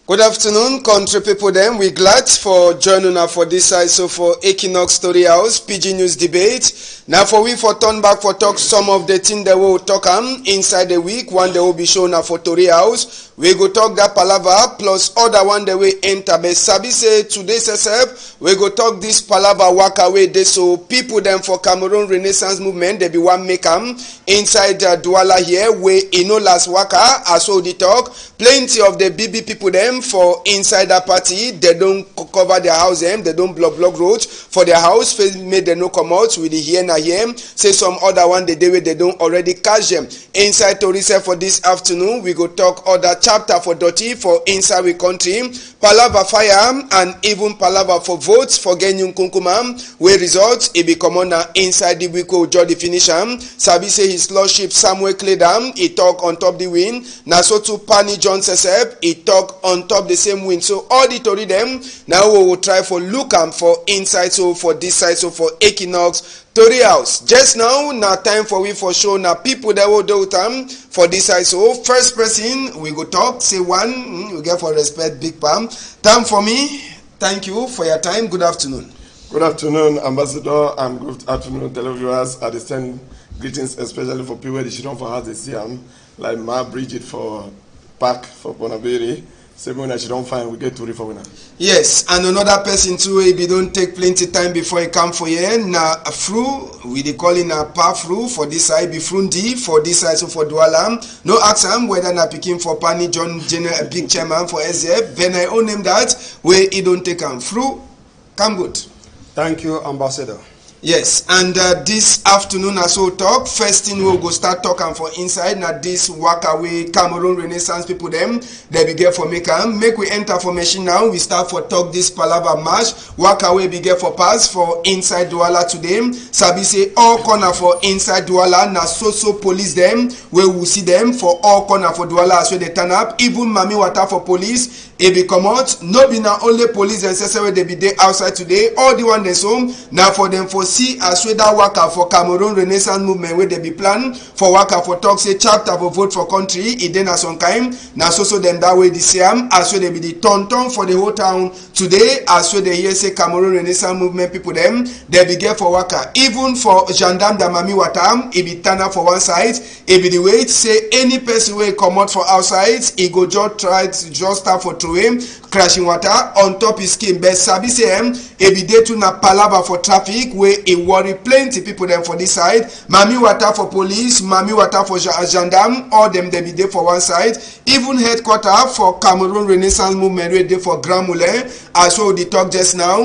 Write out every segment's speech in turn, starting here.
Good afternoon, country people. Then we glad for joining us for this side. So for Equinoxe Story House, Pidgin News Debate. Now for we for turn back for talk some of the things that we will talk inside the week. One they will be shown now for Story House. We go talk that palava plus other one that we enter. But Sabi say today's SF we go talk this palava walk away. They so people them for Cameroon Renaissance movement they be one make inside Douala here where last waka as well the talk. Plenty of the BB people them for inside that party they don't cover their house them they don't block roads for their house face made they no come out with the here na here say some other one the day where they don't already catch them inside Torisa. For this afternoon we go talk other chapter for dirty for inside we country palava fire and even palava for votes for genuine kunkuma where results it become on inside the week of the finish Sabi say his lordship Samuel Cledam he talk on top the win na so to Pani John Sesep he talk on top the same win. So all the story them now we will try for look for inside so for this side so for Equinoxe Story House. Just now time for we for show now people that will do time for this side. So first person we go talk say one we get for respect big palm time for me. Thank you for your time. Good afternoon. Good afternoon, Ambassador, and good afternoon, televiewers. I extend greetings especially for people that don't for house they see like Ma Bridget for Park for Bonaberi. Same when she don't find we get to for winner. Yes, and another person too if you don't take plenty time before you come for here. Now a fru we they call in a pa fru for this side be frundi for this side so for Douala. No ask him whether na picking for Pani John General big chairman for SZF. Then I own him that where he don't take him fru. Come good. Thank you, Ambassador. Yes, and this afternoon as we talk, first thing we'll go start talking for inside now this walk away Cameroon Renaissance people them they be get for make we enter formation now. We start for talk this palava march walk away be get for pass for inside Douala today. Sabi say all corner for inside Douala na so police them where we see them for all corner for Douala as well they turn up. Even Mami Water for police it be come out. No be now only police and say they be there outside today. All the one they home now for them for see as well that waka for Cameroon Renaissance movement where they be plan for waka for talk say chapter for vote for country it then as some kind now so them that way the same as well they be the turn for the whole town today as well they hear say Cameroon Renaissance movement people them they be get for waka even for gendarme da Mami Watam it be turn up for one side it be the way say any person will come out for outside he go just try to just start for throwing crashing water on top his skin but Sabi say it be there to na palava for traffic where it worry plenty people them for this side. Mami Water for police, Mami Water for gendarme, all them they be there for one side. Even headquarter for Cameroon Renaissance movement where they for Grand Moulin. As well the talk just now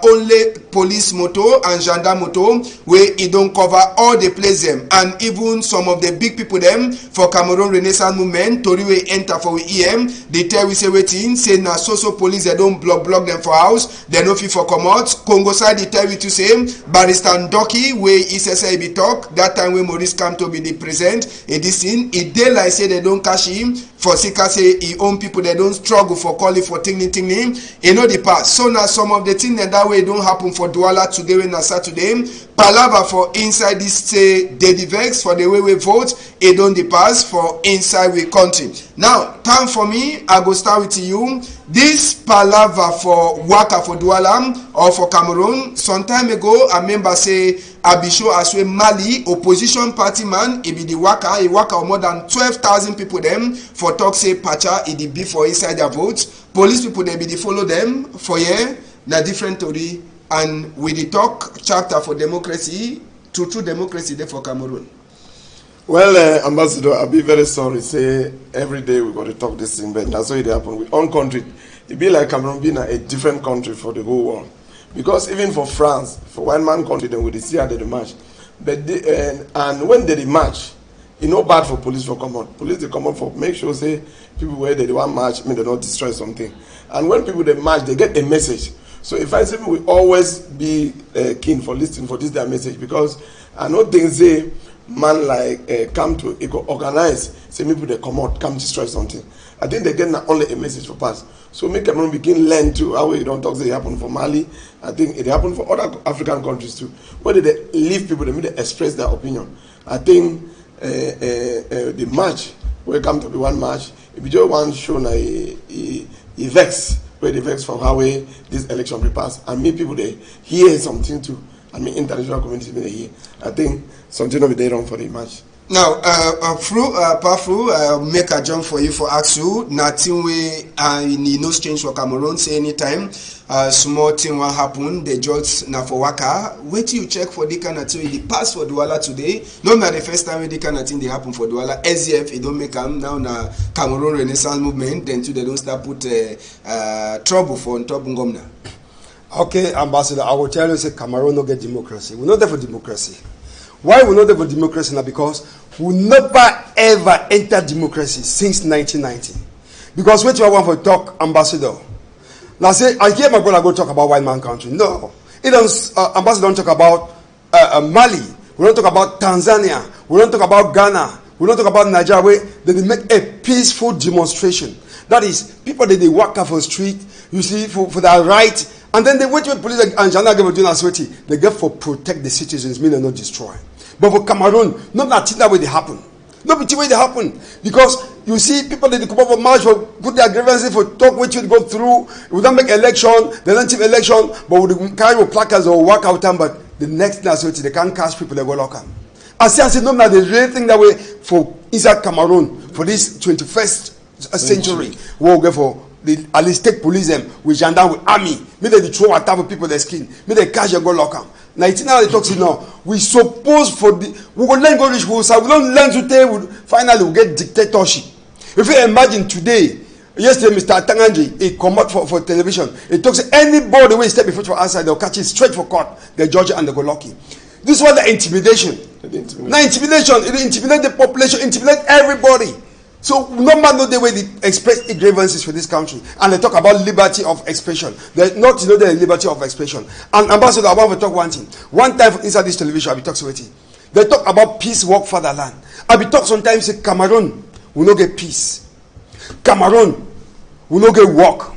only police moto and gendarme moto where it don't cover all the place them and even some of the big people them for Cameroon Renaissance movement Tori we enter for EM they tell we say waiting say na so police they don't block them for house they no fit for come out. Congo side they tell we to say Barrister Ndoki where SSA be talk that time when Maurice come to be the present in this thing it dey like say they don't cash him for Sika say he own people they don't struggle for calling for thing you know the past. So now some of the things that way don't happen for Douala today when na Saturday palava for inside this say daily vex for the way we vote it don't the pass for inside we country. Now time for me I go start with you this palava for waka for Douala or for Cameroon some time ago a member say Abisho Aswe Mali opposition party man it be the waka he waka more than 12,000 people them for talk say pacha it be for inside their votes police people they be the follow them for here na different story and with the talk chapter for democracy true democracy there for Cameroon. Well, Ambassador, I'll be very sorry. Say every day we got to talk this thing, but that's what it happened. With own country, it be like Cameroon being a different country for the whole world. Because even for France, for one man country, then we see how they march. But and when they march, it's not bad for police for come out. Police they come out for make sure say people where they want march, they don't destroy something. And when people they march, they get a message. So if I say we always be keen for listening for this their message because I know things say man like come to organize say people they come out come destroy something. I think they get not only a message for pass. So make Cameroon begin learn to how we don't talk say it happen for Mali. I think it happened for other African countries too. Where they leave people they express their opinion. I think the march will come to be one march. If you just want show na he vex, where they vex for how this election be passed. And me people they hear something too. I mean international community they hear. I think something will be there wrong for the match. Now, make a jump for you for ask you. Nothing we no change for Cameroon. Say anytime small thing will happen. The judge na for waka. Wait till you check for the kind of thing. The pass for Douala today. No matter the first time the kind of thing they happen for Douala. SDF it don't make them now na Cameroon Renaissance movement. Then too they don't start put trouble for on top Ngomna. Okay, Ambassador, I will tell you, say Cameroon no get democracy. We're not there for democracy. Why we're not there for democracy now? Because we never ever entered democracy since 1990. Because what you want for talk, Ambassador? Now say, I hear my brother go talk about white man country. No, it don't. Ambassador don't talk about Mali. We don't talk about Tanzania. We don't talk about Ghana. We don't talk about Nigeria. Where they make a peaceful demonstration. That is, people that they walk off the street, you see, for their right. And then they wait with police and Jana give doing as sweaty. They get for protect the citizens, mean they not destroy. But for Cameroon, not that way they happen. Not the way they happen. Because you see people that they come up for march for put their grievances for talk which will go through. We don't make election, they don't have election, but we carry placards or work out time, but the next thing they can't catch people, they go lock them. I say no, now the real thing that way for inside Cameroon for this 21st century. We'll go for at least take police them with gendarme with army. May they throw attack for people their skin. May they catch and go lock them. 19 now they talk now. We suppose for the we will learn go reach we don't learn today. Finally we get dictatorship. If you imagine today, yesterday Mr. Tanganji he come out for television. He talks anybody when he step before for outside they'll catch it straight for court. They judge it and they go lucky. This was the intimidation. Now intimidation. It intimidate the population. Intimidate everybody. So no man know the way they express grievances for this country, and they talk about liberty of expression. They not the liberty of expression. And Ambassador, I want to talk one thing. One time inside this television, I be talk with you. They talk about peace, work for the land. I be talk sometimes say Cameroon will not get peace. Cameroon will not get work.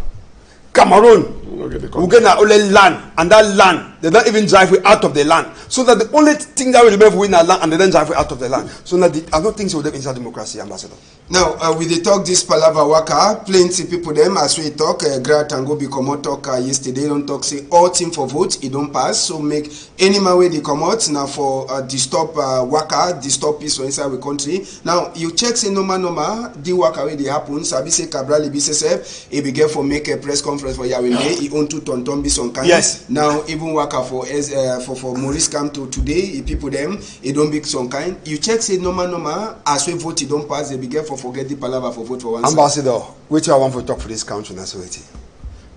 Cameroon will get only land, and that land they don't even drive way out of the land. So that the only thing that will remain within that land, and they don't drive way out of the land. So that I don't think so. They inside democracy, Ambassador. Now, we dey talk this palava waka, plenty people them as we talk, Gra Tango be comot talk yesterday, don't talk say all team for vote, it don't pass, so make any man way they come out now for disturb waka, disturb peace for inside the country. Now, you check say normal, the waka way they happen, sabi say Cabral be sef, he be get for make a press conference for Yawende, he own to tonton be some kind. Yes. Now, even waka for Maurice come to today, people them, it don't be some kind. You check say normal, as we vote, it don't pass, they be get for forget the palava for vote for one Ambassador, which I want to talk for this country now, so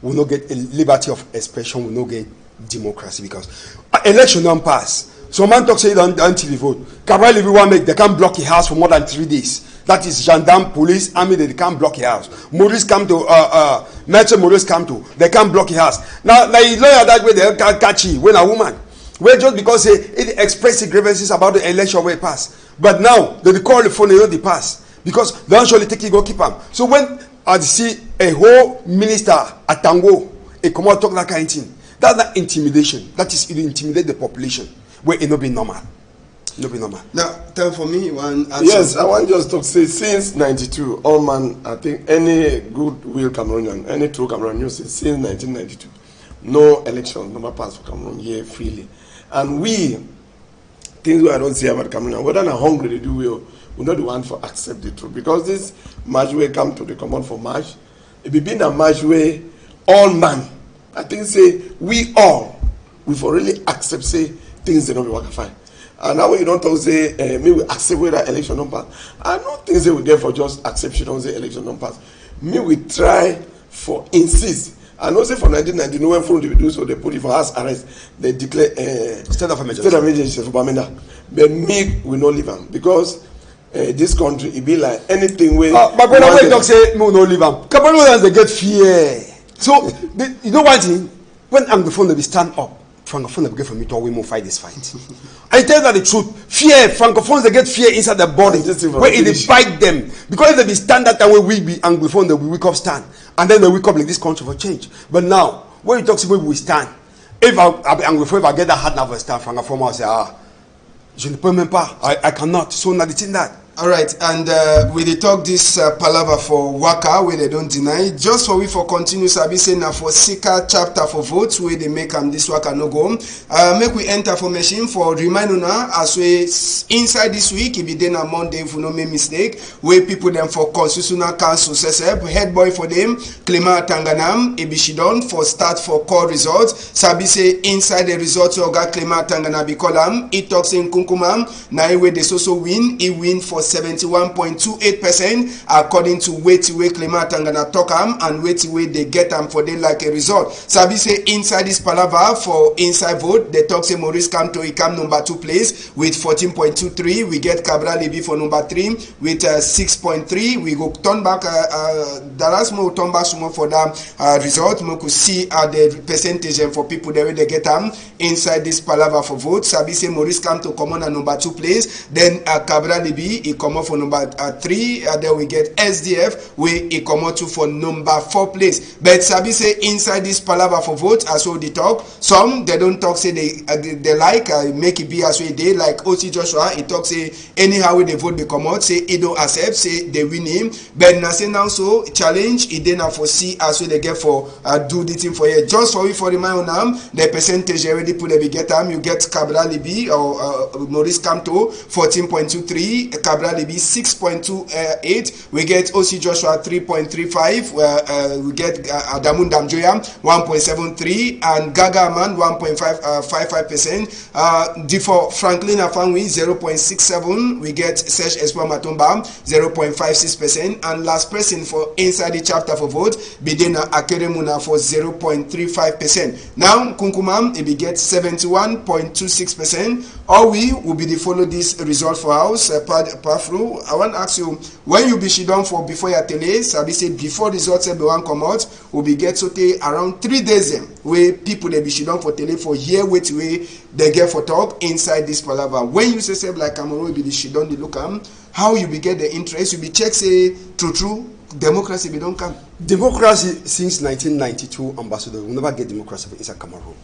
we no get a liberty of expression, we no get democracy because election don't pass. Some man talk say until the vote. Cabral everyone make they can't block a house for more than 3 days. That is gendarme, police, army, they can't block a house. Maurice come to Metro Maurice come to, they can't block a house. Now lawyer that way they can't catch you when a woman. Well, just because it express grievances about the election where it pass. But now they call the phone and they pass. Because they don't surely take it, go keep them. So when I see a whole minister at Tango, a come out talk that kind of thing, that's not intimidation. That is, it intimidate the population, where it not be normal. Not be normal. Now, time for me one answer. Yes, I want just to say since 92, all man, I think any goodwill Cameroonian, any true Cameroonian, since 1992, no election, no pass for Cameroon here freely. And we, things I don't say about Cameroon, whether they're hungry, they do well. We're not the one for accept the truth because this march way come to the command for march. It be been a march where all man, I think say we all we for really accept say things they don't be working fine. And now when you don't talk say me we accept whether election don't pass. I don't think they will there for just acceptation don't say election don't pass. Me we try for insist. I know say for 1990 when from they do so they put it for house arrest. They declare state of emergency. State of emergency for Bamenda. But me we not leave them because. This country, it be like anything where. But when I talk say no leave them. Cameroonians they get fear. So you know one thing, when Anglophone they be stand up, Francophone they get for me to we fight this fight. I tell you the truth. Fear, Francophones they get fear inside the body where it bite them because if they be stand that time where we be Anglophone they will wake up stand and then they wake up like this country for change. But now when you talk say we stand, if I be Anglophone if I get that hard now for stand, Francophone will say je ne peux même pas, I cannot. So now the thing that. All right, and we dey talk this palaver for waka wey they don't deny. Just for we for continue sabi say na for Sika chapter for votes wey they make am this waka no go. Make we enter for machine for remind una as we inside this week e be dey na Monday if we no make mistake wey people dem for constitutional council sesep head boy for them Clement Tanganam e be she done for start for call results. Sabi say inside the results oga Clement Tangana be call am e talk say Nkunkumam na e wey dey so win e win for 71.28% according to wetin wey Clement Tangana talk am and wetin wey dey get am for dey like a result. Sabi say inside this palava for inside vote they talk say Maurice Kamto he come number 2 place with 14.23. We get Cabral Libi for number 3 with 6.3. We go turn back Dallas mo turn back small for that result. We could see the percentage for people there wey they get am inside this palava for vote. Sabi say Maurice Kamto come on at number 2 place. Then Cabral Libi he come out for number 3. Then we get SDF where he come out to for number 4 place. But Sabi say inside this palava for vote as well they talk. Some they don't talk say they like make it be as well they like OC Joshua. He talk say anyhow they vote they come out say he don't accept say they win him. But now say now so challenge he then for see as well they get for do the thing for you. Just for we for remind them the percentage already put they get them. You get Cabral Libi or Maurice Kamto 14.23. Cabral Libi 6.28. We get OC Joshua 3.35. We get Adamun Damjoya 1.73 and Gaga Man 1.55%. For Franklin Afangwi 0.67. We get Serge Espoir Matomba 0.56%. And last person for inside the chapter for vote Bidena Akeremuna for 0.35%. Now Kunkumam it be get 71.26%. Or we will be the follow this result for house Pafro. I want to ask you when you be she done for before your tele. Sabi say before results be one come out will be get sote around 3 days them where people they be she done for tele for year wait way they get for talk inside this palava. When you say like Cameroon be the she done the look how you be get the interest you be check say true democracy be don't come. Democracy since 1992 ambassador will never get democracy inside Cameroon.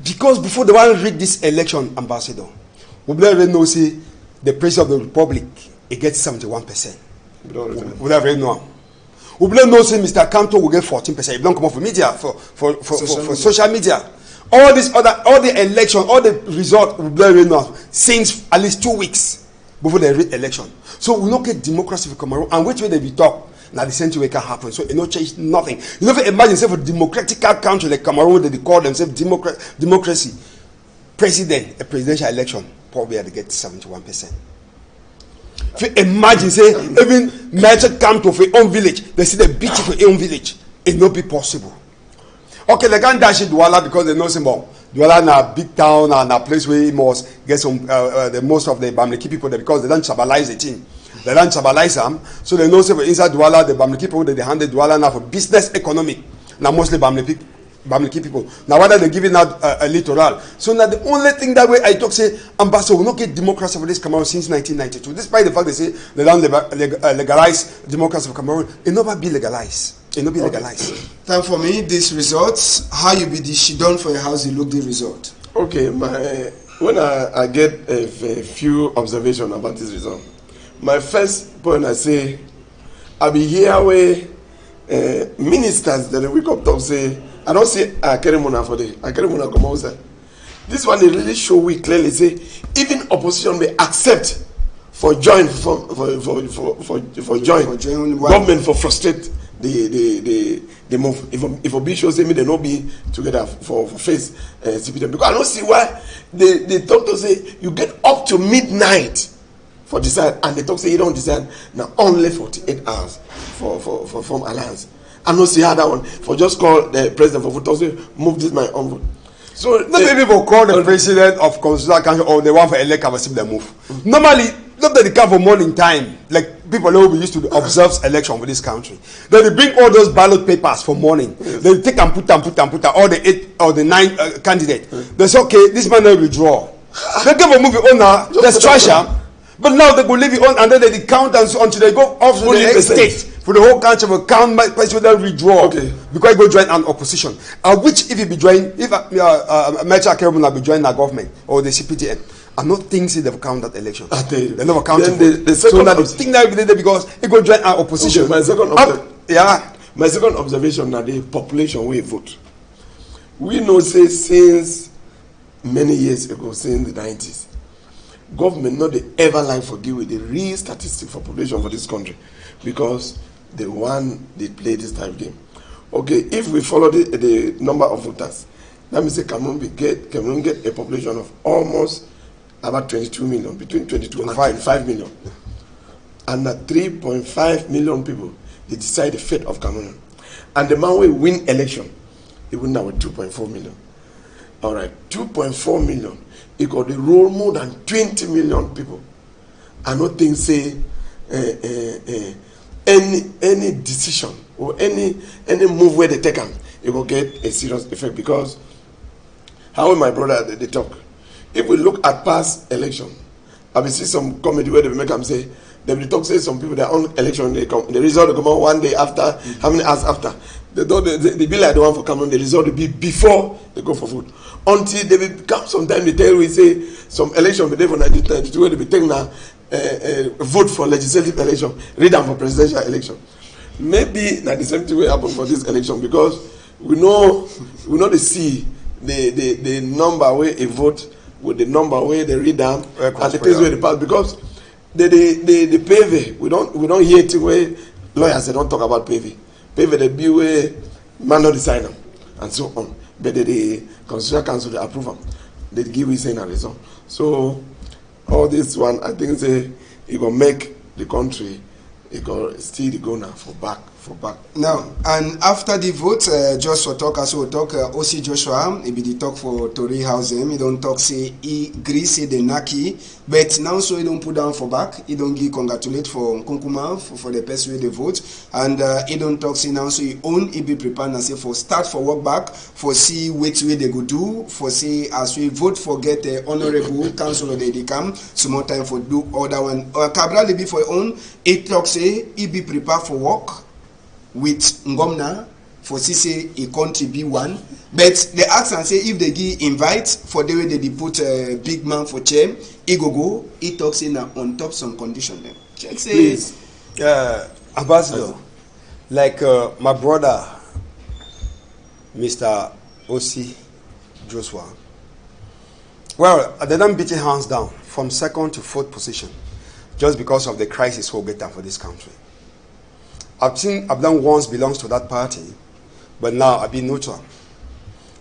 Because before the one rig this election, ambassador, we never know say the president of the republic it gets 71%. We never know. We never say Mr. Kamto will get 14%. It don't come off for media for social media. All the election, all the result we never know since at least 2 weeks before the election. So we don't get democracy for Cameroon and which way they be talk. Now the same thing can happen, so it no change nothing. You never imagine say for democratic country like Cameroon they call themselves democracy. A presidential election probably they get 71%. If you imagine say even merchant come to your own village, they see the beach for your own village, it not be possible. Okay, they can't dash it Douala because they know say more. Douala na big town and a place where you must get some the most of the Bamileke people there because they don't stabilize the thing. They don't stabilize them, so they know say for inside Douala the Bamileke people they handle Douala now for business economic. Now mostly Bamileke people. Now whether they giving out a littoral. So now the only thing that way I talk say ambassador will not get democracy for this Cameroon since 1992. Despite the fact they say they don't legalize democracy for Cameroon, it never be legalized. It not be legalized. Time for me. These results. How you be the she done for your house? You look the result. Okay, when I get a few observations about this result. My first point I say, I be here where ministers that wake up talk say, I don't say Akeremuna for the Akeremuna come outside. This one they really show we clearly say even opposition may accept for join government for frustrate the move. If a shows say me they not be together for face CPTM because I don't see why they talk to say you get up to midnight. For decide and they talk say you don't decide now only 48 hours for form alliance. I don't see how that one for just call the president for vote say move this my own vote. So not many people call the president of constitutional council or the one for elect have a move. Normally, not that they come for morning time like people who used to observe election for this country. Then they bring all those ballot papers for morning. Yes. They take and put all the 8 or the 9 candidates. Yes. They say okay, this man will withdraw. They give a movie owner, let's trash him. But now they go leave it on and then they count and so until they go off to the next state for the whole country will count my president withdraw because he go join an opposition. Which if he be join if Mecha Kerubin will be joining the government or the CPTN I don't think they've counted that election. I tell you. They never counted. The second so now the thing that we did because it go join our opposition. Okay, my second observation now the population will vote. We know say since many years ago, since the 90s, government not they ever like forgive with the real statistic for population for this country because they play this type of game. Okay, if we follow the number of voters, that means Cameroon get a population of almost about 22 million, between 22 and 25 million. And at 3.5 million people, they decide the fate of Cameroon. And the man will win election, he win now with 2.4 million. All right, 2.4 million, he got the role more than 20 million people. I don't think say any decision or any move where they take them, it will get a serious effect because how my brother they talk. If we look at past election, I will see some comedy where they make them say, they will talk say some people their own election the result will come out one day after, how many hours after. They be like the one for Cameroon, the result will be before they go for vote. Until they will come sometime they tell we say some election will be there for 1992 where they be taking now vote for legislative election, read them for presidential election. Maybe not the same thing will happen for this election because we know they see the number where a vote with the number where they read them and the things where they pass because the PV we don't hear it where lawyers they don't talk about PV they be where man not decide them and so on but the Constitutional Council they approve them they give we saying a result so all this one I think say it will make the country it go still go now for back. Now, and after the vote, just for talk, as we talk, OC Joshua, he be the talk for Tory House, he don't talk, say, he agree, say, the Naki, but now so he don't put down for back, he don't give congratulate for Nkunkuma, for the person with the vote, and he don't talk, say, now so he own, he be prepared and say, for start for work back, for see which way they go do, for see, as we vote for get honorable council of the come, some more time for do other one. Cabral, he be for own, he talk, say, he be prepared for work, with Ngomna for say a country be one, but they ask and say if they give invite for the way they put a big man for chair, he go, he talks in on top some condition them. Check say, please, Ambassador, like my brother, Mr. O.C. Joshua. Well, they don't beat your hands down from second to fourth position, just because of the crisis we'll get down for this country. I've done once belongs to that party, but now I've been neutral.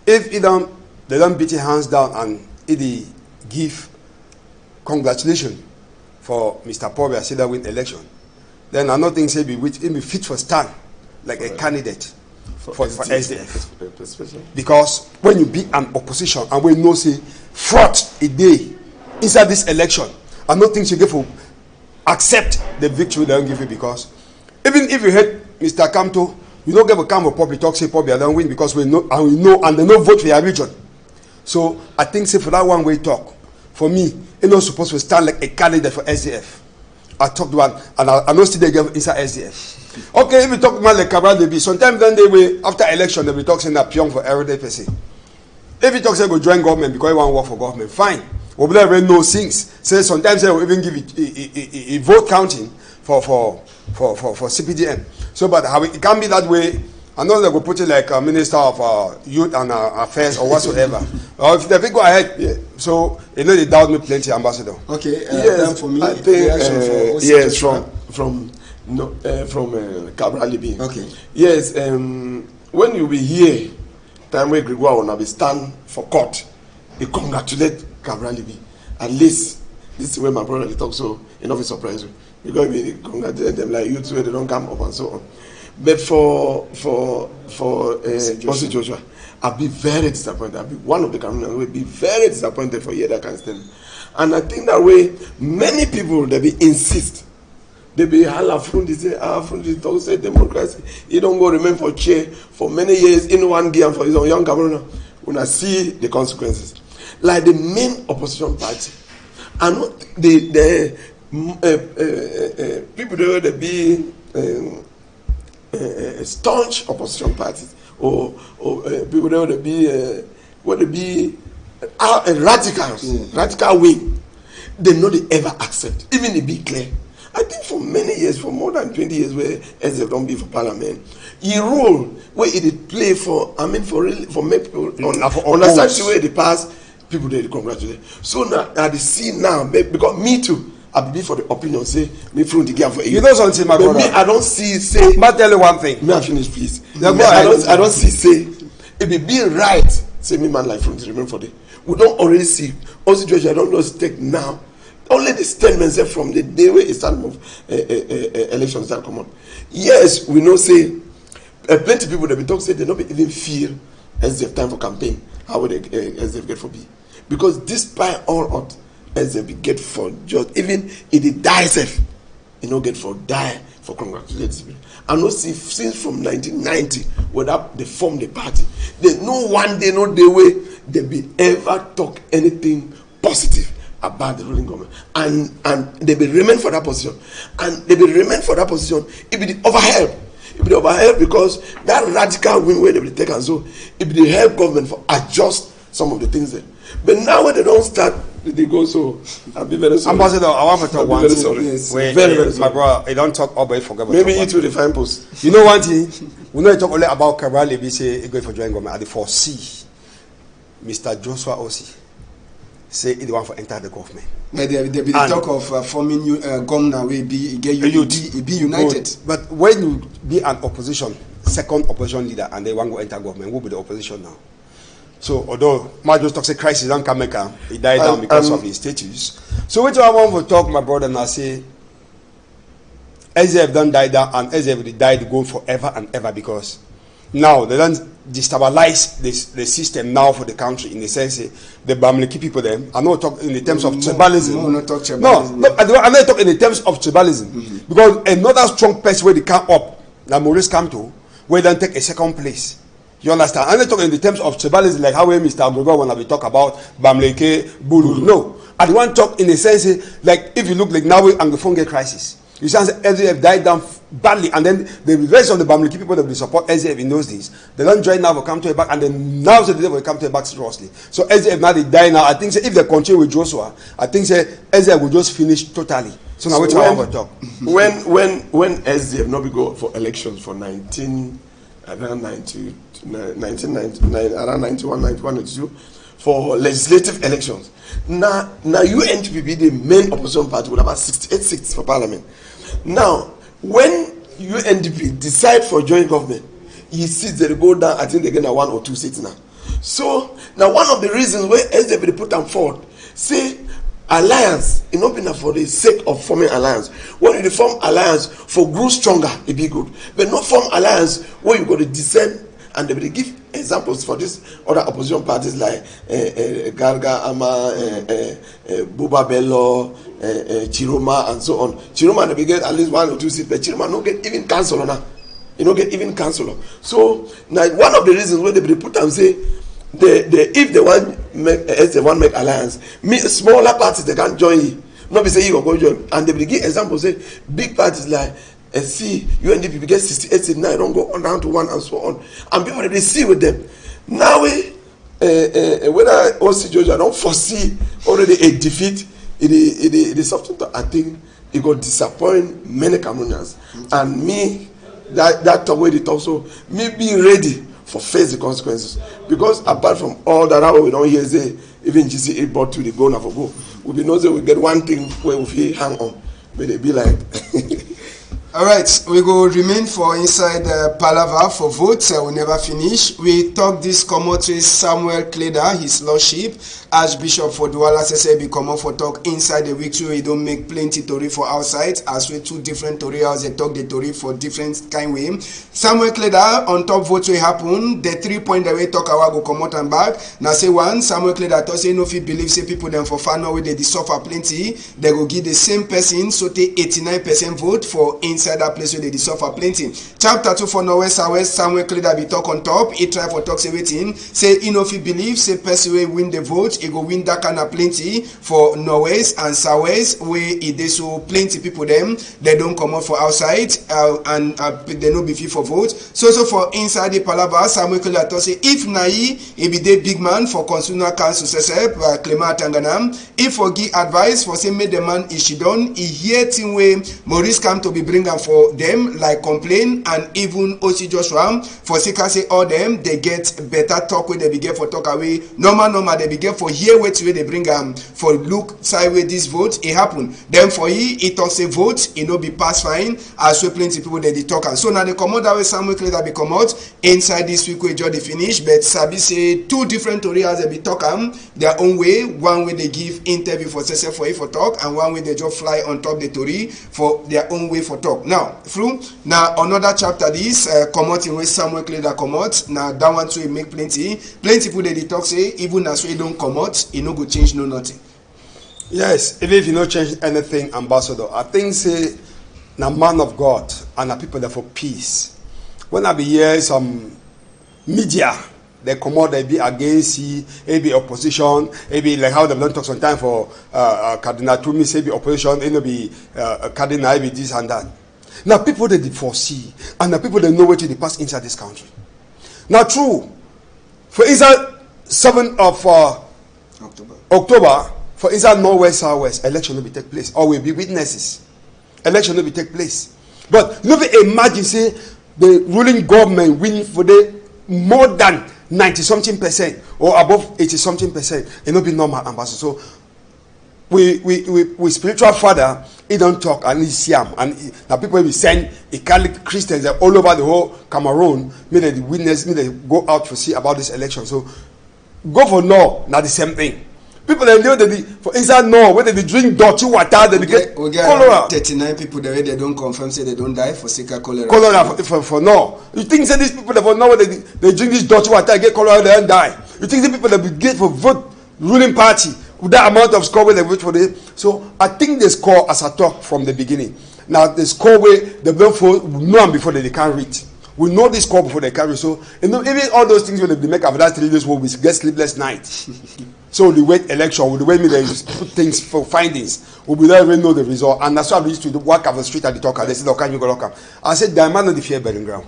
If they don't beat your hands down and they give congratulations for Mr. Pobia say that win election, then I'm not thinking say be fit for stand like a candidate for SDF. Because when you be an opposition and we know say fraud a day inside this election, I'm not thinking you get for accept the victory they don't give you because even if you hate Mr. Kamto, you don't give a camp for public talk, say public I don't win because we know and they don't vote for your region. So I think say for that one way talk, for me, you're not supposed to stand like a candidate for SDF. I talked one and I know still they give inside SDF. Okay, if you talk about like Cabral, they be sometimes then they will after election they be talking that Pyong for everyday person. If you talk say go join government because you want to work for government, fine. We will never know things. Say sometimes they will even give it a vote counting for CPDM. So, but how it can be that way. I know they will put it like a minister of youth and affairs or whatsoever. Or if they go ahead, yeah. So you know they doubt me plenty, Ambassador. Okay, yes, for me, I think yes from Cabral Libi. Okay. Yes, when you be here, time where Gregoire will be stand for court, he congratulate Cabral Libi. At least this is where my brother talk so enough is surprise you. Because we congratulate them like you two, they don't come up and so on. But for Joshua, I'll be very disappointed. I'll be one of the Cameroonians will be very disappointed for that kind of thing. And I think that way many people they be insist. They be holla from this talk say democracy. He don't go remain for chair for many years in one gear for his own young Cameroon. When I see the consequences. Like the main opposition party. And the people there they be staunch opposition parties or people there they be radicals, radical wing. they know they ever accept, even it be clear. I think for many years, for more than 20 years, where SDF don't be for parliament, he role where it did play for, I mean, for make people understand the way they pass, people they congratulate. So now I see now, because me too, I be for the opinion, say, me from the game for you know something, my brother. Me, I don't see, say, but tell you one thing. May I finish, please? Yeah, I don't see, say, it be right, say, me man like from the remember for the. We don't already see, all situation, I don't know, take now. Only the statements from the day where it started of elections that come on. Yes, we know say plenty of people that we talk say they don't even feel as they have time for campaign. How would they as they get for be? Because despite all of as they get for just even if they die safe, you know get for die for congratulations. I know see since from 1990 when they formed the party, they no one day no day way they be ever talk anything positive about the ruling government, and they will remain for that position, and they will remain for that position. It be the overhelp. It be the overhelp because that radical win where they will take and so it be the help government for adjust some of the things there. But now when they don't start, they go so. I'll be very sorry. Ambassador, I want to talk one thing. Sorry. Yes. Very My sorry. brother, I don't talk about forget. Maybe it will define post. You know one thing. We know you talk only about Cabral. They say going for joint government. At the foresee, Mr. Joshua Osi say he want to enter the government. But there be the talk of forming government will be united. Good. But when you be an opposition, second opposition leader, and they want to enter government, who will be the opposition now? So although Major talks a crisis and Kameka, he died down because of his status. So which I want to talk, my brother, and I say SDF don't die down, and SDF died go forever and ever because now they don't destabilize the system now for the country in the sense the Bamileke people them. I not talk in the terms of tribalism. I'm not talking in the terms of tribalism because another strong person where they come up, now Maurice come to, where they take a second place. You understand? I'm not talking in the terms of tribalism like how Mr. Agogo when we talk about Bamileke, Bulu. No, I want to talk in the sense like if you look like now we Anglophone crisis. You see, SDF died down badly, and then the rest of the Bamileke people that will support SDF in those days, they don't join now, will come to it back, and then now they will come to it back seriously. So SDF now they die now. I think if they continue with Joshua, I think SDF will just finish totally. So now which one will talk? When SDF not be go for elections for 1999, around 91, 92 for legislative elections. Now UNPP, the main opposition party, with about 68 seats for parliament. Now, when UNDP decide for joint government, his seats they go down. I think they get 1 or 2 seats now. So now one of the reasons where SDP put them forward, say alliance, it not been for the sake of forming alliance. When you form alliance for grow stronger, it be good. But not form alliance where you got to descend and they will give examples for these other opposition parties like Garga, Ama, Buba Bello, Chiroma, and so on. Chiroma they get at least 1 or 2 seats, but Chiroma no get even councillor now. You don't get even councillor. So now one of the reasons where they put and say if they want make alliance, smaller parties they can't join you. Not be say you go join, and they will give examples say big parties like. See, UNDP get 68 seats now, don't go on down to 1 and so on. And people they see with them. Now when I also Georgia don't foresee already a defeat, it is something that I think it will disappoint many Cameroonians. And me, that way it also me being ready for face the consequences. Because apart from all that we don't hear say even GCA brought to the goal now for go. We know that we get one thing where we hang on. But they be like all right, we go remain for inside Palava for votes. We never finish. We talk this commodity Samuel Kleda, his lordship, Archbishop for Douala SSB come up for talk inside the week so he don't make plenty story for outside. As we 2 different story house, they talk the story for different kind way. Samuel Kleda on top votes will happen. The 3 point that we talk our go come out and back. Now say one, Samuel Kleda thought say no fit believe say people them for far now they suffer plenty. They go give the same person so take 89% vote for inside inside that place where they suffer plenty. Chapter 2 for Norway Southwest, Samuel clear that be talk on top. He try for talk say wetin. Say he no fit believe, say person wey win the vote, he go win that kind of plenty for Norwest and Southwest where e dey so plenty people them they don't come out for outside and they no be fit for vote. So for inside the palava, Samuel clear talk say if na he be the big man for constitutional council sesep Clement Tangana, if for give advice for say make the man Ishidon, he hear thing way Maurice come to be bring am for them like complain, and even OC Joshua for Sika say all them they get better talk where they be get for talk away normal they be get for hear what way they bring am for look side way this vote it happen. Then for he talk say vote it no be pass fine as so plenty people they talk. And so now they come out that way Samuel clear that be come out inside this week we just finish, but Sabi say two different areas they be talk their own way. One way they give interview for session for talk, and one way they just fly on top the story for their own way for talk. Now through now another chapter this come out in way Samuel clear that come out. Now that one too make plenty people they talk say even as we don't come out it no go change no nothing. Yes, even if you no change anything, Ambassador, I think say na man of God and na people there for peace. When I be here some media they come out, they be against you, they be opposition, they be like how they don't talk sometimes for Cardinal Tumi, say be opposition, they no be Cardinal, be this and that. Now people they foresee, and the people they know what they pass inside this country. Now true, for inside 7th of October, for inside Northwest Southwest, election will be take place, or will be witnesses. Election will be take place. But you know, imagine say the ruling government win for the more than 90-something% or above 80-something%. It not be normal, Ambassador. So we spiritual father, he don't talk and he see him. And now people will send Catholic Christians all over the whole Cameroon, may they witness, may they go out to see about this election. So go for no, not the same thing. People they know that for inside no, whether they drink dirty water, they get cholera. 39 people there they don't confirm say they don't die for Sika cholera. Cholera for no. You think say these people that for no they drink this dirty water, get cholera, they don't die. You think the people that be get for vote ruling party with that amount of score where they vote for them. So I think they score as I talk from the beginning. Now the score where the vote for know before they can't read. We know this score before they carry. So you know, even all those things when they make after that 3 days, we get sleepless night. So the wait election, the way they put things for findings, we will not even know the result. And that's why we used to walk off the street at the talker. They said, "Oh, can you go lock up?" I said, "The man not the fear bearing ground."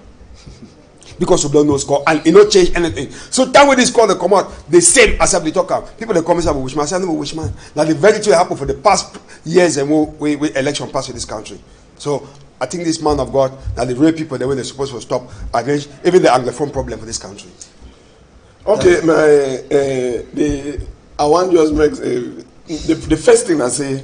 Because we don't know score and it not change anything. So that way this score they come out the same as the talker. People they come and say, "Which man?" I say, "No, which man?" Now the very thing happened for the past years and we election passed in this country. So I think this man of God, that the real people, the way they're supposed to stop against even the Anglophone problem for this country. Okay, I want just make the first thing I say,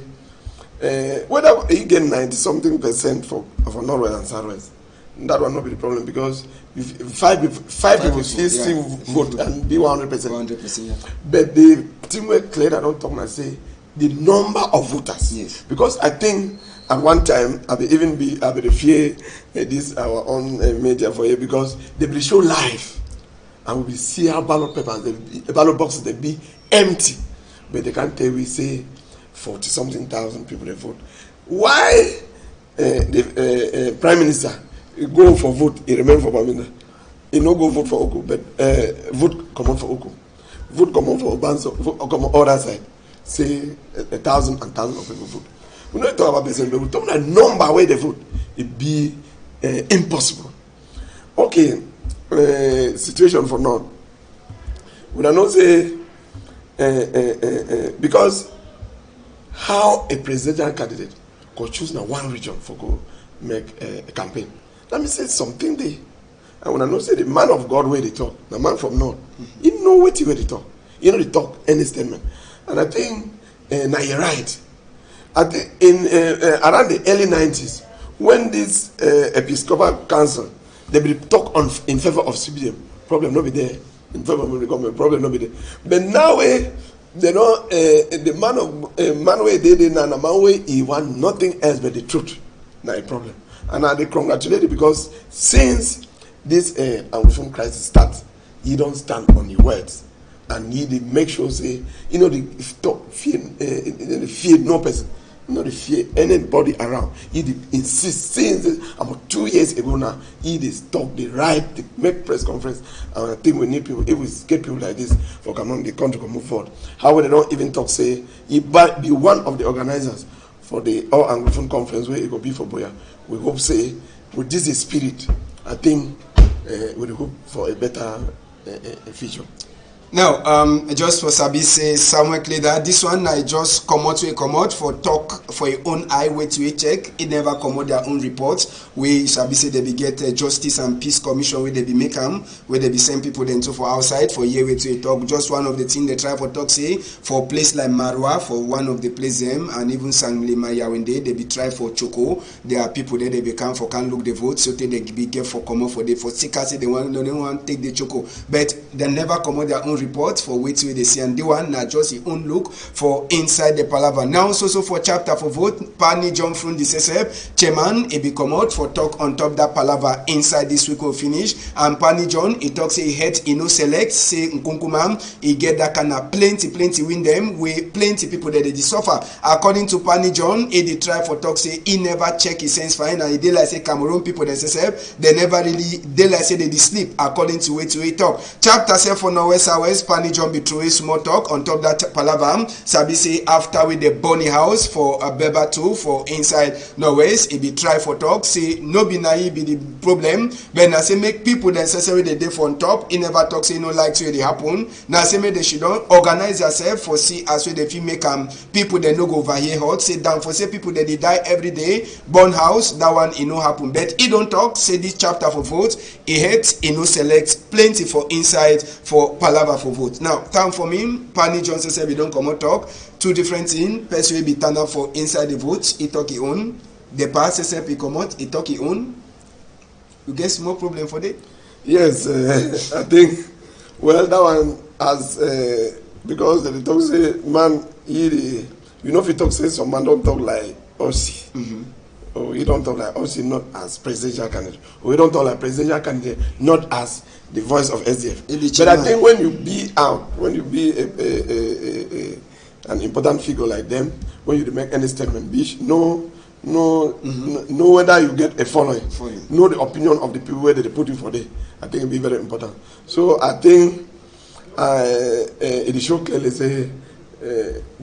whether he get 90-something% for Norway and Southwest, that will not be the problem because if five people still vote and be 100%. 100%, yeah. But the teamwork clear, I don't talk and say the number of voters. Yes. Because I think at one time I will even be fear this our own media for you because they will show live. And we see how ballot papers, the ballot boxes, they be empty. But they can't tell we say 40-something thousand people they vote. Why the Prime Minister go for vote, he remain for Bamina. He no go vote for Oko, but vote come on for Oko. Vote come on for Obanso, vote come on other side. Say 1,000 and thousands of people vote. We don't talk about percent, but we talk about number where they vote. It be impossible. Okay. Situation for North. We don't know say because how a presidential candidate could choose now one region for go make a campaign. Let me say something there. And when I know say the man of God where they talk, the man from North, he know what where they talk. You know they talk any statement. And I think now you're right. At the, around the early 90s, when this Episcopal Council they will talk in favor of CBM. Problem not be there. In favor of the government, problem not be there. But now, they know the man way they did and the man way he want nothing else but the truth. Not a problem. And they congratulate you because since this Anglophone crisis starts, you don't stand on your words, and you make sure say the fear no person. not the fear anybody around. He insist since about 2 years ago now. He is talk the right, they make press conference. And I think we need people. If we get people like this for Cameroon, the country can move forward. How they don't even talk say he be one of the organizers for the All Anglophone Conference where it will be for Boya. We hope say with this spirit, I think we hope for a better future. Now, just for Sabi say somewhere clear that this one I just come out for talk for your own eye wait to check. It never come out their own reports. We Sabi say they be get Justice and Peace Commission where they be make them, where they be send people then to for outside for year wait to talk. Just one of the things they try for talk say for place like Marwa, for one of the place them, and even Sangli Mayawende, they be try for Choco. There are people there they be come for can look the vote, so they be get for come out for they for sick say they want take the Choco, but they never come out their own report for which way they see, and the one na just the own look for inside the palaver. Now so for chapter for vote, Pani John from the SSF chairman he be come out for talk on top that palaver inside this week will finish, and Pani John he talk say he head he no select say Nkunkumam he get that kind of plenty win them with plenty people that they suffer. According to Pani John he dey try for talk say he never check his sense fine, and he dey like say Cameroon people the SSF they never really dey like say they sleep according to way talk. Chapter 7 for Norwest Southwest Pani John be throwing small talk on top that palaver. Sabi say after with the Bonny house for Beba 2 for inside Norwest, he be try for talk say no be naive be the problem, but na say make people necessary they dey for on top. He never talk say no like to dey happen. Now say make they should don't organize yourself for see as way they feel make people they no go over here hot say down for say people they die every day. Born house that one it no happen, but he don't talk say this chapter for vote he hates he no select plenty for inside for palaver for vote. Now time for me Pani Johnson said we don't come out talk two different things. Person will be turned up for inside the vote he talk his own, the pass said he come out he talk his own. You get small problem for that? Yes, I think well that one as because the talk say man he you know if you talk say some man don't talk like us. Or he don't talk like us not as presidential candidate, or he don't talk like presidential candidate not as the voice of SDF. But I think when you be out, when you be an important figure like them, when you make any statement, know whether you get a following, know the opinion of the people where they put you for there. I think it be very important. So I think it is show clearly say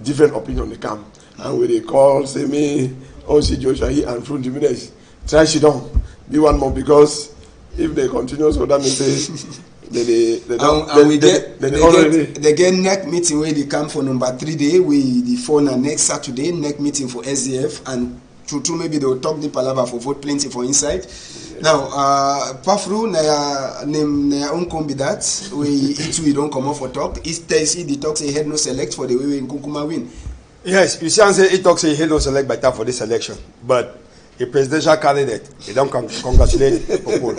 different opinion they come, and when they call say me, see Joshua he and from diminish, try she don't be one more, because if they continue so that means they get next meeting where they come for number 3 day with the phone, and next Saturday next meeting for SDF, and true maybe they will talk the palaver for vote plenty for inside. Now Pafru na unkom be that we don't come off for talk. It tells the talk say head no select for the way Nkukuma win. Yes, you see, he talks say he don't select by time for this election, but a presidential candidate, he don't congratulate people.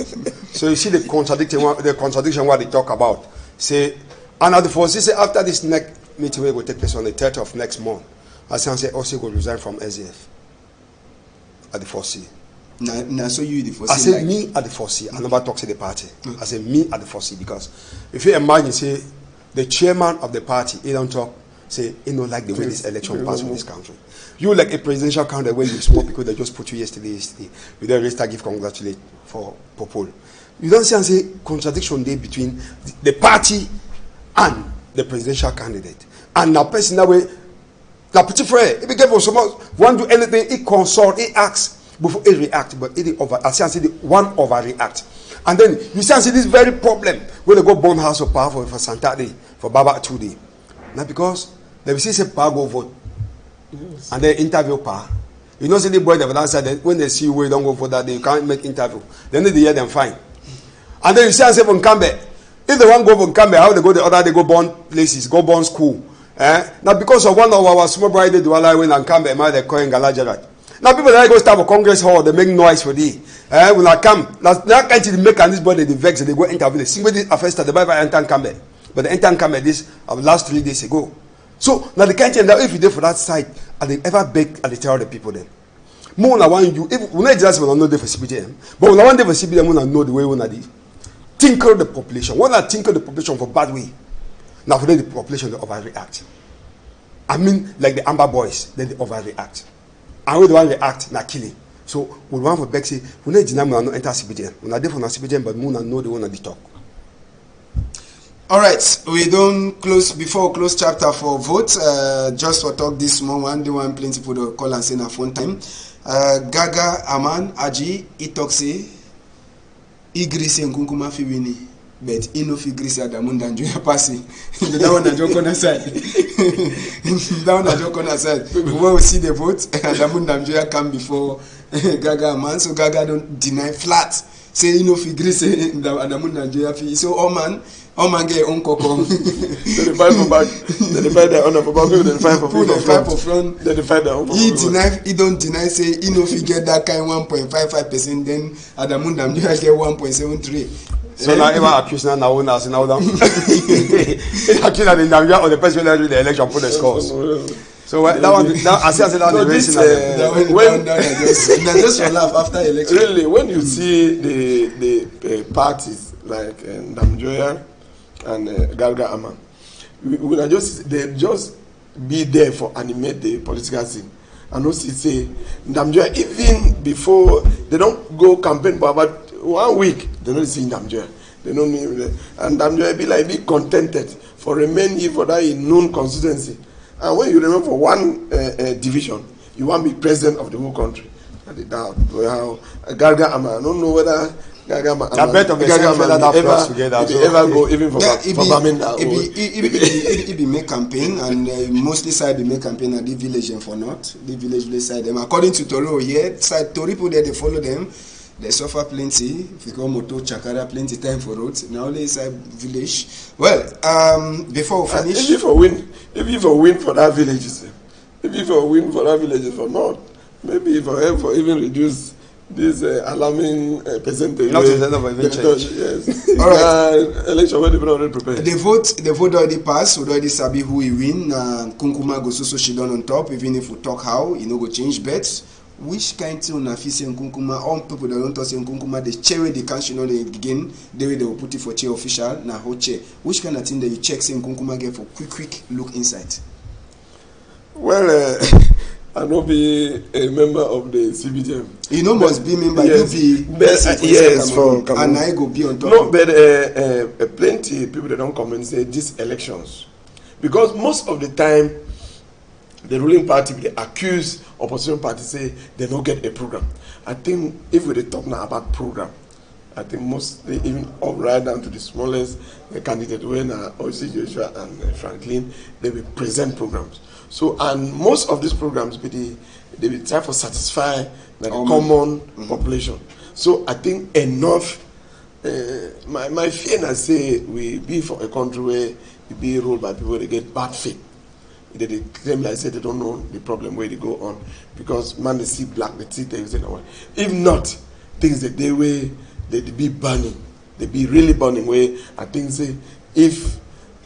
So you see the contradiction what they talk about. Say, and at the first, say after this next meeting will take place on the 30th of next month, I say also go resign from SDF at the 4C. Now, so you the 4C. I said me at the 4C. I never talk to the party. I said me at the 4C, because if you imagine, say the chairman of the party, he don't talk. Say, you know, like the way this election passed in this country. You like a presidential candidate when you smoke because they just put you yesterday. You don't register, give congratulate for Popol. You don't see and say contradiction there between the party and the presidential candidate. And now person that way, the petit frère, if he gave us so much, want to do anything, he consult, he acts before he react, but he over. I say the one overreact. And then you see and see this very problem when they go burn house of power for Santa Day, for Baba 2 day. Now because they will say power go vote, yes, and then interview power. You know, say the boy that answer when they see you, we don't go for that, they can't make interview. Then they hear them fine. And then you see and say from Cambe, if they want go from Cambe, how they go the other, they go born places, go born school. Now because of one of our small bride they do allow when and Cambe, they call in Galajarat. Now people that go start for Congress Hall, they make noise for the when I come. Now that can't make and this body they vex, they go interview. The single first the Bible enter Cambe. But the entire came this last 3 days ago. So now the can't that if you did for that site, and they ever beg and they tell the people then. More than one you if we not just want to know the for CBDM, but when I want the for CBDM, want to know the way we want to tinker the population. Want to tinker the population for bad way. Now for the population they overreact. I mean like the Amber Boys, then they overreact. and we the one react na killing. So we want for Bexy, we need deny no enter CBDN. We not there for na CBDN, but we know the one at the talk. All right, we don't close before we close chapter for vote. Just for talk this small one, the one plenty people will call and say na phone time. Gaga Aman Aji Itoxe Igrisi Nkunkuma Fiwini, but Inofi Grisi Adamunda Njoya Pasi. That one I joke on the side. That one I joke on the side. When we see the vote, Adamunda Njoya come before Gaga Aman, so Gaga don't deny flat. Say Inofi Grisi Adamunda Njoya Fi. So all man get own coco. They fight for back. They fight their honor for back. They fight for front. They fight their own. He don't deny. Say he no figure that kind 1.55%. Then Adamunda Njoya get 1.73. So now ever accuse now down. Accuse that in Nigeria or the person who do the election put the scores. So that one, I said that the race just for laugh after election. Really, when you see the parties like Ndamjoya and Gaga Aman, they just be there for animate the political scene. And also say Ndamjoya even before they don't go campaign for about 1 week, they don't see Ndamjoya. They don't need, and Ndamjoya be contented for remaining for that known constituency. And when you remember for one division, you want to be president of the whole country. At the doubt, well, Gaga Aman, I don't know whether Gaga Aman ever go even for Baminda. It be make campaign and mostly side they make campaign at the village and for not the village side them. According to Toro, side Tori people there they follow them. They suffer plenty. If you go moto chakara, plenty time for roads. Now only inside village. Well, before we finish, if you win for that village, for not, maybe for even reduce this alarming percentage. Not yes. All right. Election where people already prepared. The vote already passed. We already sabi who we win. Kunkuma go so she done on top. Even if we talk how, go change bets. Which kind of na fi say Nkunkuma, all people that don't talk say Nkunkuma, the chair where they can't again, the way they will put it for chair official, na whole chair. Which kind of thing that you check say Nkunkuma get for quick look inside? Well, I don't be a member of the CBDM. You know, must be member. Yes, you be yes, for and I go be on top. No, but plenty people that don't come and say these elections, because most of the time the ruling party they accuse opposition party say they don't get a program. I think if we talk now about program, I think mostly even all right down to the smallest candidate when OC Joshua and Franklin, they will present programs. So and most of these programs they will try to satisfy the common population. So I think enough. My fear I say we be for a country where we be ruled by people that get bad faith. They claim like I said they don't know the problem where they go on because man they see black they see things in a way. If not things that they be burning, they be really burning way. I think say if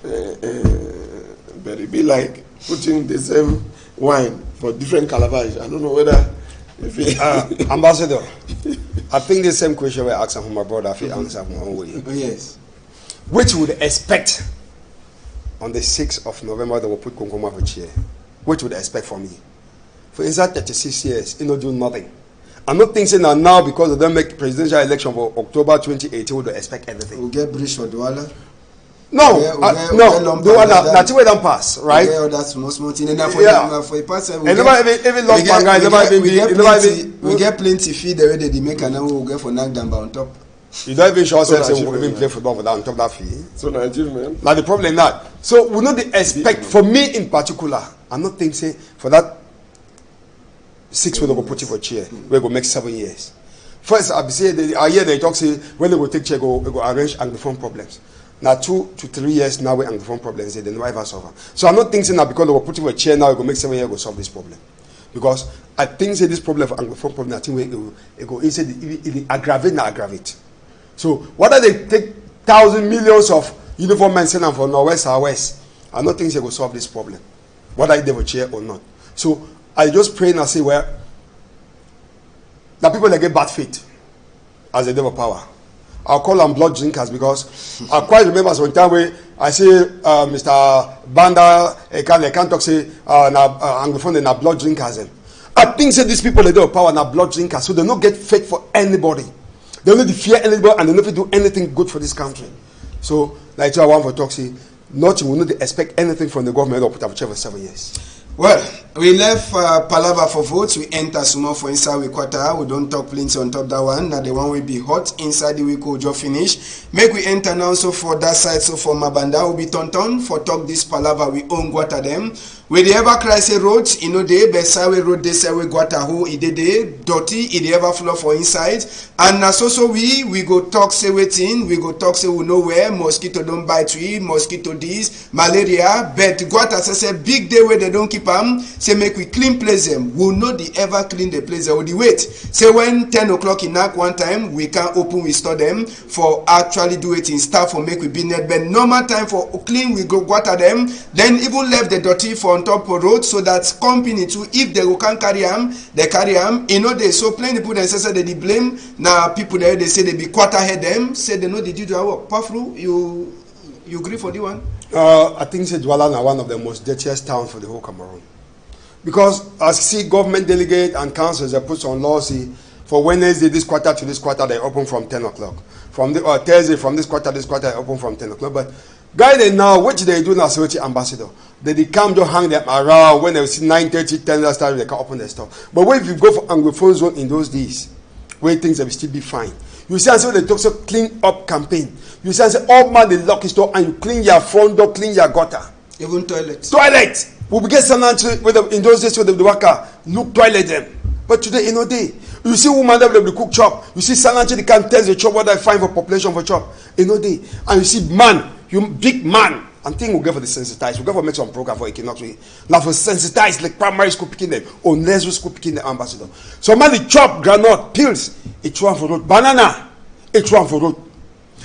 but it be like putting the same wine for different calabash. I don't know whether if Ambassador, I think the same question we asked from my brother if he answer from my own way. Oh yes. Which would expect on the 6th of November, they will put Kunkuma for chair. What would they expect from me? For inside 36 years, he not do nothing. I'm not thinking that now because they don't make presidential election for October 2018, we would expect everything. We'll get bridge for Douala. No, no, the one that way don't pass, right? Yeah, that's most thing. And for the past, we get plenty feed the way they make, and now we'll get for Nagdamba on top. You don't even show us we even play football for that on top of that fee. So an achievement. Now the problem that. So we not expect for me in particular. I'm not thinking for that 6 weeks we go put it for chair. We go make 7 years. First I be say a year they talk say when they go take chair go arrange anglophone problems. Now 2 to 3 years now we anglophone problems they never ever solve. So I'm not thinking that because they go put it for chair now we go make 7 years go solve this problem. Because I think say this problem for anglophone problem I think it go instead it aggravate. So whether they take thousands, millions of uniform men send them for Northwest or West, I don't think they will solve this problem, whether they will chair or not. So I just pray and I say, well, the people that get bad faith as a devil power, I'll call them blood drinkers because I quite remember some time where I say Mr. Banda, they can't talk say Anglophone they are blood drinkers. And I think say these people they do power now blood drinkers, so they don't get fake for anybody. They don't fear anybody, and they don't do anything good for this country. So, like I want for talk, say nothing. We not expect anything from the government or put up for 7 years. Well, we left Palava for votes. We enter small for inside we quarter. We don't talk plenty on top that one. Now the one will be hot inside the week will just finish. Make we enter now so for that side. So for Mabanda will be tonton for talk this Palava we own guata them. We the ever cry say roads, you know they Besawe road they say we guata who it dey dirty, it ever flow for inside. And now so we go talk say waiting, we go talk say we know where mosquito don't bite we, mosquito this, malaria, but guata say big day where they don't keep say make we clean place them. We'll not the ever clean the place or the wait. Say when 10 o'clock in knock one time we can open we store them for actually do it in staff for make we be net. But normal time for clean we go water them. Then even left the dirty for on top of road so that company too if they can carry them, they carry them. You know they so plenty people they say they blame now people there they say they be quarter head them say they know they do their work. Pafru, you agree for the one? I think Douala is one of the most dirtiest towns for the whole Cameroon. Because as you see, government delegate and councils they put on law, see, for Wednesday, this quarter to this quarter, they open from 10 o'clock. From the Thursday, from this quarter, they open from 10 o'clock. But guys, they now, what they do now, security ambassador, they come to hang them around when they see 9:30, 10 last time, they can open their store. But when you go for Anglophone zone in those days, where things will still be fine. You see, and so they talk so clean up campaign. You see, and say, oh man, they lock his door and you clean your front door, clean your gutter. Even toilet. Toilet! We get some in those days with the worker, look toilet them. But today, you know, you see woman that will cook chop. You see Salanche, they can test the chop what I find for population for chop. You know, and you see man, you big man. And thing we'll go for the sensitized. We'll go for make some program for Equinoxe. Now for sensitized, like primary school picking them, or nursery school picking the ambassador. So man, the chop, granite, pills, it's one for road. Banana, it's one for road.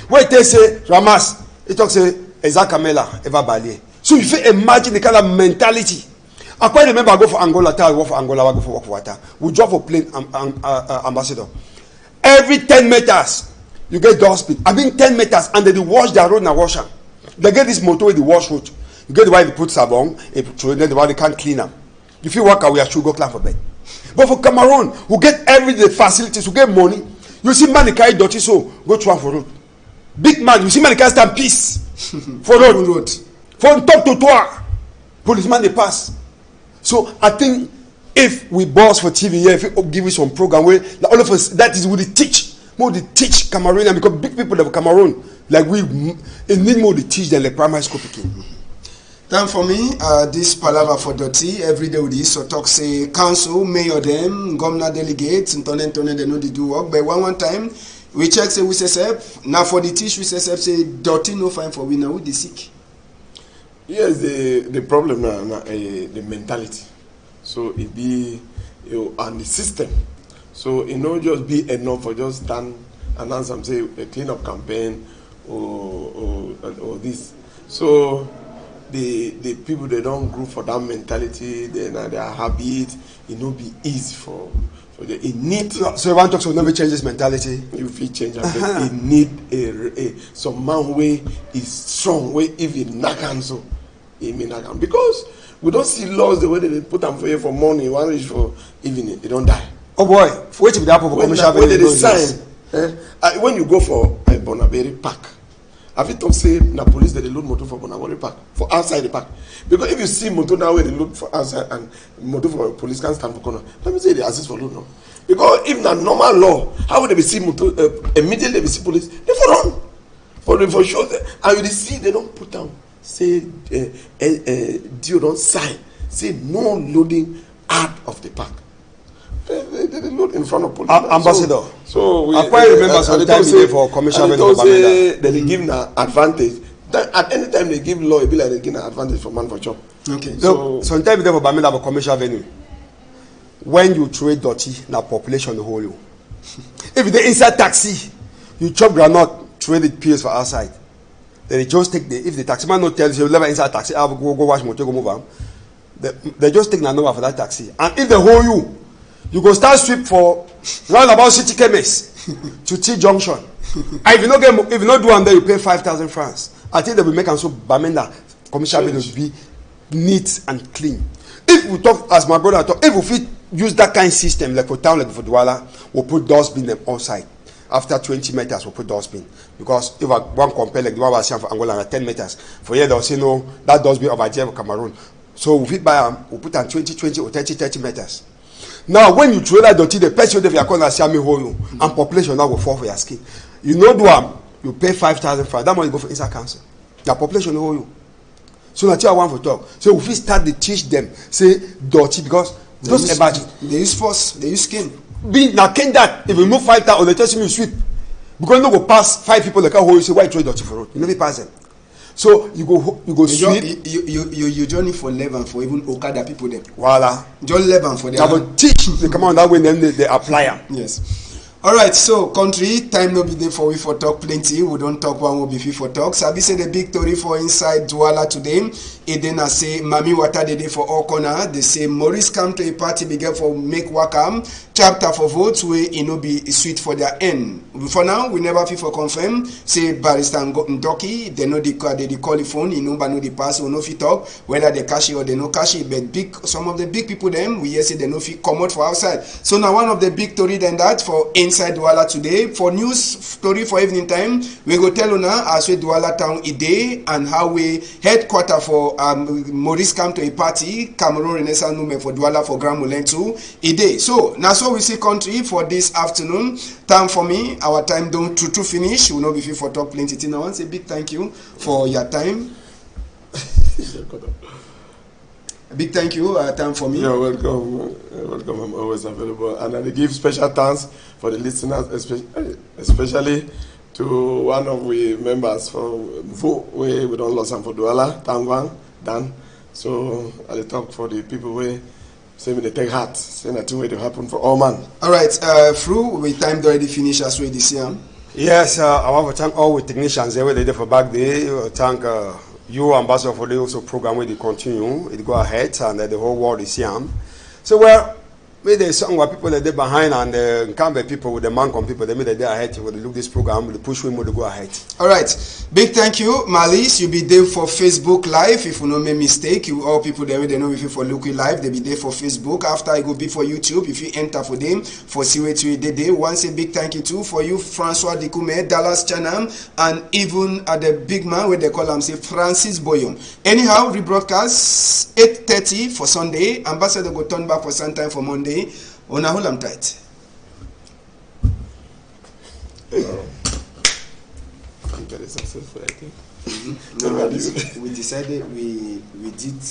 Where they say, Ramas, it talks say, Ezakamela, Eva Balie. So if you imagine the kind of mentality. I quite remember I go for Angola, I work for Angola, I go for work for water. We drop for plane ambassador. Every 10 meters, you get dustbin. I mean 10 meters, and then they wash their road and wash them. They get this motor with the wash road. You get the one they put sabon, then the one they can't clean them. If you work away, I should go clean for bed. But for Cameroon, we get every the facilities, we get money. You see man they carry dirty, so go to one for road. Big man, you see man they carry stand peace for road. From top to toe, policeman they pass. So I think if we boss for TV here, if we give you some program where like all of us, that is what they teach. More they teach Cameroonian because big people of Cameroon, like we need more they teach them like primary school picking. Time for me, this palava for dirty every day with this. So talk say council, mayor them, governor delegates, and they know they do work. But one time we check say we say now for the teach we say dirty no fine for we now with the sick. Yes, the problem now, the mentality. So it be and the system. So it not just be enough for just stand announce and say a cleanup campaign or this. So the people they don't grow for that mentality. They now their habit. It not be easy for the it need. So you want to talk so never change this mentality. You feel change. It need a some man way is strong way even knock and so. Because we don't see laws the way they put them for you for morning, one is for evening, they don't die. Oh boy, wait till the apple for commercial. When they sign, when you go for a Bonaberi park, have you talk say na police that they load motor for Bonaberi park for outside the park? Because if you see motor now where they load for outside and motor for police can stand for corner, let me say they assist for load now. Because if na normal law, how would they be see motor immediately they see police? They for run for sure, and you see they don't put down. Say deal don't sign. Say no loading out of the park. They load in front of police. Ambassador. So I quite remember sometimes for commercial. They give an advantage. At any time they give law, it be like they give an advantage for man for job. Okay. So sometimes they for Bamenda for commercial venue. When you trade dirty, na population the whole you. If they inside taxi, you chop granite, trade it pills for outside. Then they just take if the taxi man not tells you never inside taxi, I will go wash motor, go move on. They just take the number for that taxi. And if they hold you go start sweep for round about city chemist to T junction. And if you not do one there, you pay 5,000 francs. I think they will make and so Bamenda commercial will be neat and clean. If we talk as my brother talk, if we fit use that kind of system, like for town, like for Douala, we'll put dustbin them outside. After 20 meters, we'll put dustbin. Because if one compare like the one was for Angola at 10 meters, for here they'll say no, that dustbin of Nigeria or Cameroon. So we fit buy them, we'll put on 20 or 30 meters. Now, when you throw that dirty, the person if you are calling a hole, and population now will fall for your skin. You know, you pay 5,000 for that money go for inside council. The population will you. So that's what I want to talk. So if we start to teach them, say dirty because they use force, they use skin. Being now can that if we move 5,000, they tell me sweep because no go pass 5 people like how you say why you throw dirty for road. You never pass them. So you go sweep. You journey for 11 for even Okada people them. Voila. Just 11 for them. I will teach they come on that way then they apply them. Yes. Alright, so country, time no be there for we for talk plenty. We don't talk one will be free for talk. Sabi say the big story for inside Douala today. It then I say Mami Wata the day for all corner. They say Maurice come to a party begin for make wakam chapter for votes where it no be sweet for their end. For now, we never feel for confirm. Say Barrister Ndoki, they know they call the phone, you know but no the pass or no fit talk whether they cash it or they no cash it. But some of the big people them we hear say they no fit come out for outside. So now one of the big story than that for inside Douala today. For news story for evening time, we go tell una as we Douala town a day and how we headquarter for Maurice come to a party, Cameroon Renaissance movement for Douala for Grand Moulin too a day. So now so we see country for this afternoon. Time for me, our time don't to finish. We will not be free for talk plenty thing. I want to say big thank you for your time. Big thank you, time for me. You're welcome. Welcome. I'm always available. And I give special thanks for the listeners, especially to one of the members for we don't lose them for Douala, Tangwang, Dan. So I talk for the people where say me they take heart, saying that way to happen for all man. All right, through we time already finish as we this year. Yes, I want to thank all the technicians there they for back there. Thank you, Ambassador, for the also program where they continue. It go ahead and the whole world is here. So well, maybe there's some where people that they behind and the Campbell people with the Mancom people, they made they ahead when they look this program, they push women to go ahead. All right, big thank you, Malice. You be there for Facebook Live. If you no make mistake, you all people there they know if you for look live, they be there for Facebook. After it go be for YouTube. If you enter for them for see what you did there. Once a big thank you too for you, Francois Dikume, Dallas Chanam, and even at the big man where they call him say Francis Boyon. Anyhow, rebroadcast 8:30 for Sunday. Ambassador go turn back for some time for Monday. On a hold am tight. I'm very successful, I think. No, we decided we did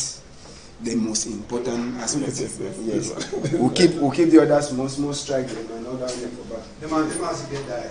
the most important aspect. Yes. we'll keep the others small strike and another one for back. The man get die.